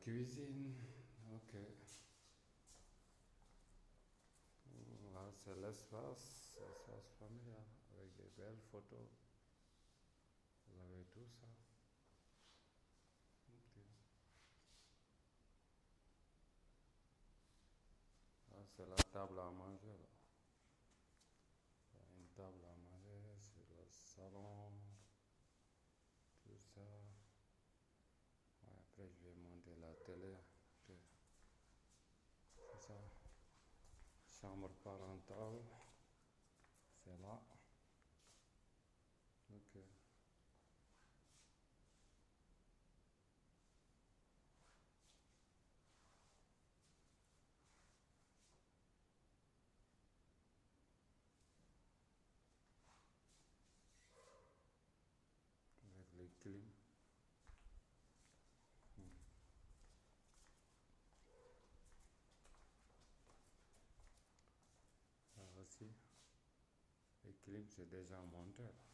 Cuisine, ok. Là, c'est l'espace familial, avec des belles photos. Vous avez tout ça. Ok. Là, c'est la table à manger, là. Il y a une table à manger, c'est le salon, tout ça. Ouais, après, je vais monter la télé. Ok. C'est ça. Chambre parentale, c'est là. Ok. Avec les clim. Là aussi, les clims, c'est déjà monté, là.